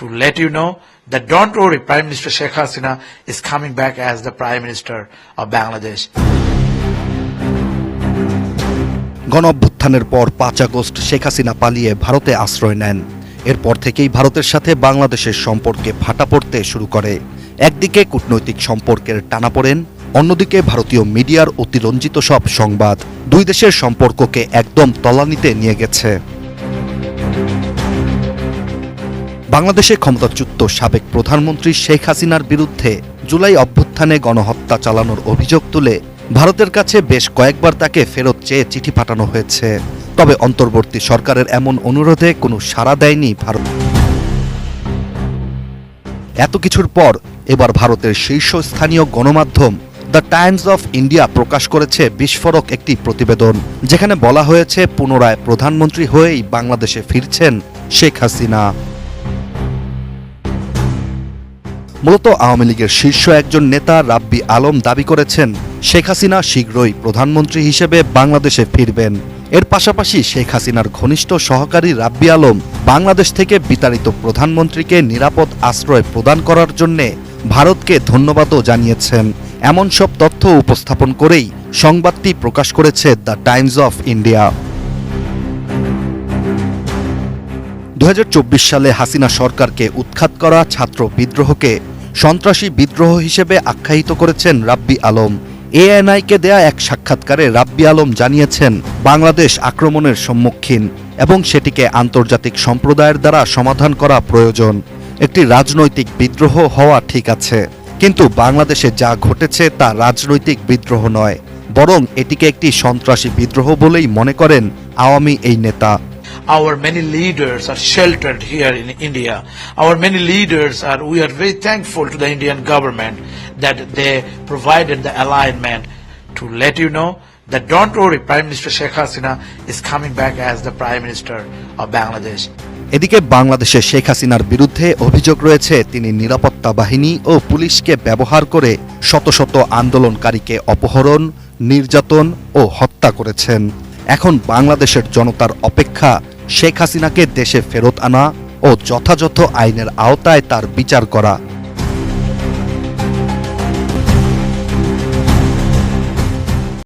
to let you know that don't worry, Prime Minister Sheikh Hasina is coming back as the Prime Minister of Bangladesh. গণঅভ্যুত্থানের পর 5 August Sheikh Hasina পালিয়ে ভারতে আশ্রয় নেন। এরপর থেকেই ভারতের সাথে বাংলাদেশের সম্পর্কে ভাটা পড়তে শুরু করে। একদিকে কূটনৈতিক সম্পর্কের টানাপোড়েন, অন্যদিকে ভারতীয় মিডিয়ার অতিরঞ্জিত সব সংবাদ দুই দেশের সম্পর্ককে একদম তলানিতে নিয়ে গেছে। বাংলাদেশে ক্ষমতাচ্যুত সাবেক প্রধানমন্ত্রী শেখ হাসিনার বিরুদ্ধে জুলাই অভ্যুত্থানে গণহত্যা চালানোর অভিযোগ তুলে ভারতের কাছে বেশ কয়েকবার তাকে ফেরত চেয়ে চিঠি পাঠানো হয়েছে। তবে অন্তর্বর্তী সরকারের এমন অনুরোধে কোনো সাড়া দেয়নি ভারত। এত কিছুর পর এবার ভারতের শীর্ষস্থানীয় গণমাধ্যম দ্য টাইমস অফ ইন্ডিয়া প্রকাশ করেছে বিস্ফোরক একটি প্রতিবেদন, যেখানে বলা হয়েছে পুনরায় প্রধানমন্ত্রী হয়েই বাংলাদেশে ফিরছেন শেখ হাসিনা। মূলত আওয়ামী লীগের শীর্ষ একজন নেতা রাব্বি আলম দাবি করেছেন শেখ হাসিনা শীঘ্রই প্রধানমন্ত্রী হিসেবে বাংলাদেশে ফিরবেন। এর পাশাপাশি শেখ হাসিনার ঘনিষ্ঠ সহকারী রাব্বি আলম বাংলাদেশ থেকে বিতাড়িত প্রধানমন্ত্রীকে নিরাপদ আশ্রয় প্রদান করার জন্য ভারতকে ধন্যবাদও জানিয়েছেন। এমন সব তথ্য উপস্থাপন করেই সংবাদটি প্রকাশ করেছে দ্য টাইমস অফ ইন্ডিয়া। 2024 সালে হাসিনা সরকারকে উৎখাত করা ছাত্র বিদ্রোহকে সন্ত্রাসী বিদ্রোহ হিসেবে আখ্যায়িত করেছেন রাব্বি আলম। এএনআইকে দেয়া এক সাক্ষাৎকারে রাব্বি আলম জানিয়েছেন বাংলাদেশ আক্রমণের সম্মুখীন এবং সেটিকে আন্তর্জাতিক সম্প্রদায়ের দ্বারা সমাধান করা প্রয়োজন। একটি রাজনৈতিক বিদ্রোহ হওয়া ঠিক আছে, কিন্তু বাংলাদেশে যা ঘটেছে তা রাজনৈতিক বিদ্রোহ নয়, বরং এটিকে একটি সন্ত্রাসী বিদ্রোহ বলেই মনে করেন আওয়ামী এই নেতা। Our many leaders are sheltered here in India. Our many leaders we are very thankful to the Indian government that they provided the alignment to let you know that don't worry, Prime Minister Sheikh Hasina is coming back as the Prime Minister of Bangladesh. এদিকে বাংলাদেশে শেখ হাসিনার বিরুদ্ধে অভিযোগ রয়েছে তিনি নিরাপত্তা বাহিনী ও পুলিশকে ব্যবহার করে শত শত আন্দোলনকারীকে অপহরণ, নির্যাতন ও হত্যা করেছেন। এখন বাংলাদেশের জনতার অপেক্ষা শেখ হাসিনাকে দেশে ফেরত আনা ও যথাযথ আইনের আওতায় তার বিচার করা।